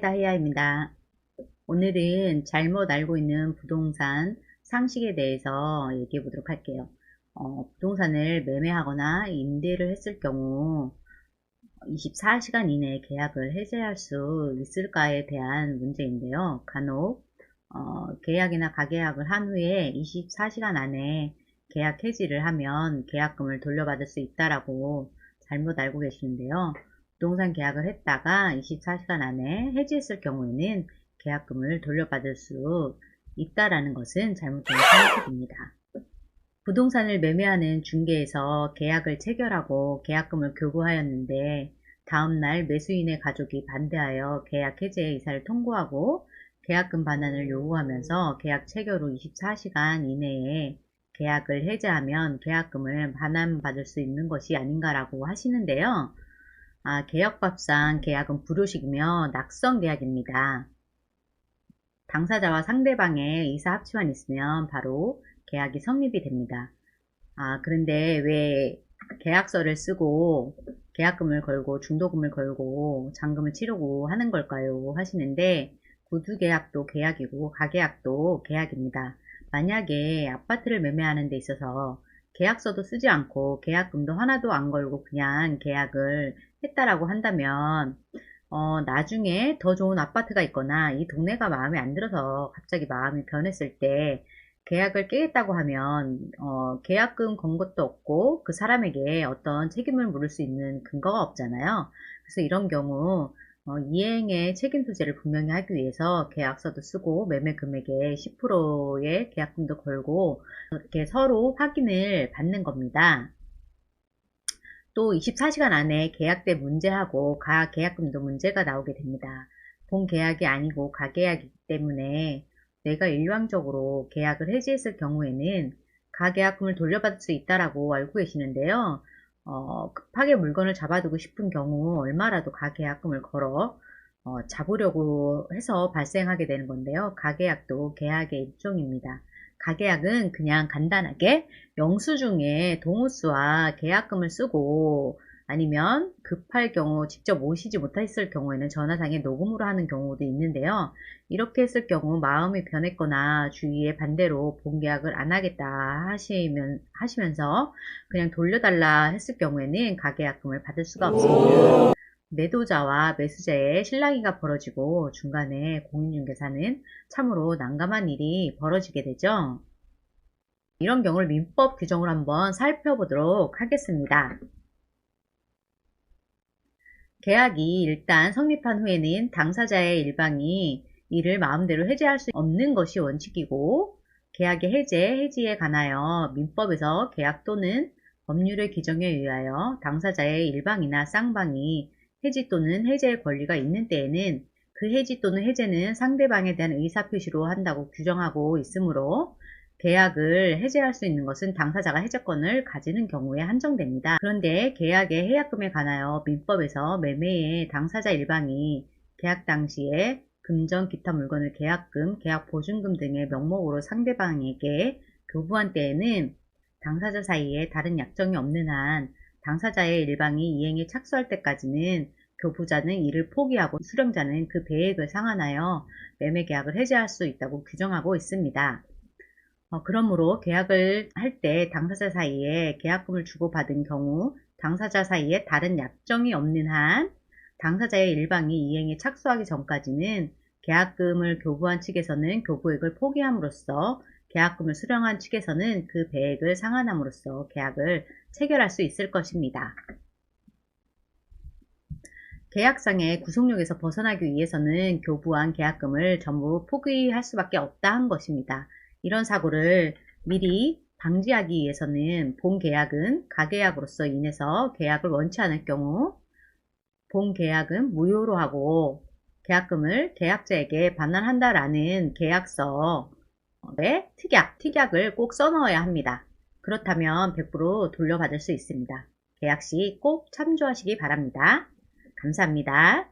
사이다 해야입니다. 오늘은 잘못 알고 있는 부동산 상식에 대해서 얘기해 보도록 할게요. 부동산을 매매하거나 임대를 했을 경우 24시간 이내에 계약을 해지할 수 있을까에 대한 문제인데요. 간혹 계약이나 가계약을 한 후에 24시간 안에 계약 해지를 하면 계약금을 돌려받을 수 있다라고 잘못 알고 계시는데요. 부동산 계약을 했다가 24시간 안에 해지했을 경우에는 계약금을 돌려받을 수 있다라는 것은 잘못된 상식입니다. 부동산을 매매하는 중개에서 계약을 체결하고 계약금을 교부하였는데 다음날 매수인의 가족이 반대하여 계약 해지의 이사를 통보하고 계약금 반환을 요구하면서 계약 체결 후 24시간 이내에 계약을 해지하면 계약금을 반환받을 수 있는 것이 아닌가라고 하시는데요. 계약법상 계약은 불효식이며 낙성 계약입니다. 당사자와 상대방의 이사 합치만 있으면 바로 계약이 성립이 됩니다. 그런데 왜 계약서를 쓰고 계약금을 걸고 중도금을 걸고 잔금을 치르고 하는 걸까요? 하시는데 구두계약도 계약이고 가계약도 계약입니다. 만약에 아파트를 매매하는 데 있어서 계약서도 쓰지 않고 계약금도 하나도 안 걸고 그냥 계약을 했다라고 한다면 나중에 더 좋은 아파트가 있거나 이 동네가 마음에 안 들어서 갑자기 마음이 변했을 때 계약을 깨겠다고 하면 계약금 건 것도 없고 그 사람에게 어떤 책임을 물을 수 있는 근거가 없잖아요. 그래서 이런 경우 이행의 책임 소재를 분명히 하기 위해서 계약서도 쓰고 매매 금액의 10%의 계약금도 걸고 이렇게 서로 확인을 받는 겁니다. 또 24시간 안에 계약때 문제하고 가계약금도 문제가 나오게 됩니다. 본 계약이 아니고 가계약이기 때문에 내가 일방적으로 계약을 해지했을 경우에는 가계약금을 돌려받을 수 있다라고 알고 계시는데요. 급하게 물건을 잡아두고 싶은 경우 얼마라도 가계약금을 걸어 잡으려고 해서 발생하게 되는 건데요. 가계약도 계약의 일종입니다. 가계약은 그냥 간단하게 영수증에 동호수와 계약금을 쓰고 아니면 급할 경우 직접 오시지 못했을 경우에는 전화상에 녹음으로 하는 경우도 있는데요. 이렇게 했을 경우 마음이 변했거나 주위에 반대로 본계약을 안 하겠다 하시면서 그냥 돌려달라 했을 경우에는 가계약금을 받을 수가 없습니다. 매도자와 매수자의 실랑이가 벌어지고 중간에 공인중개사는 참으로 난감한 일이 벌어지게 되죠. 이런 경우를 민법 규정으로 한번 살펴보도록 하겠습니다. 계약이 일단 성립한 후에는 당사자의 일방이 이를 마음대로 해지할 수 없는 것이 원칙이고 계약의 해지에 관하여 민법에서 계약 또는 법률의 규정에 의하여 당사자의 일방이나 쌍방이 해지 또는 해제의 권리가 있는 때에는 그 해지 또는 해제는 상대방에 대한 의사표시로 한다고 규정하고 있으므로 계약을 해지할 수 있는 것은 당사자가 해제권을 가지는 경우에 한정됩니다. 그런데 계약의 해약금에 관하여 민법에서 매매의 당사자 일방이 계약 당시에 금전 기타 물건을 계약금, 계약보증금 등의 명목으로 상대방에게 교부한 때에는 당사자 사이에 다른 약정이 없는 한 당사자의 일방이 이행에 착수할 때까지는 교부자는 이를 포기하고 수령자는 그 배액을 상환하여 매매계약을 해지할 수 있다고 규정하고 있습니다. 그러므로 계약을 할 때 당사자 사이에 계약금을 주고받은 경우 당사자 사이에 다른 약정이 없는 한 당사자의 일방이 이행에 착수하기 전까지는 계약금을 교부한 측에서는 교부액을 포기함으로써 계약금을 수령한 측에서는 그 배액을 상환함으로써 계약을 체결할 수 있을 것입니다. 계약상의 구속력에서 벗어나기 위해서는 교부한 계약금을 전부 포기할 수밖에 없다 한 것입니다. 이런 사고를 미리 방지하기 위해서는 본 계약은 가계약으로서 인해서 계약을 원치 않을 경우 본 계약은 무효로 하고 계약금을 계약자에게 반환한다라는 계약서에 특약을 꼭 써넣어야 합니다. 그렇다면 100% 돌려받을 수 있습니다. 계약 시 꼭 참조하시기 바랍니다. 감사합니다.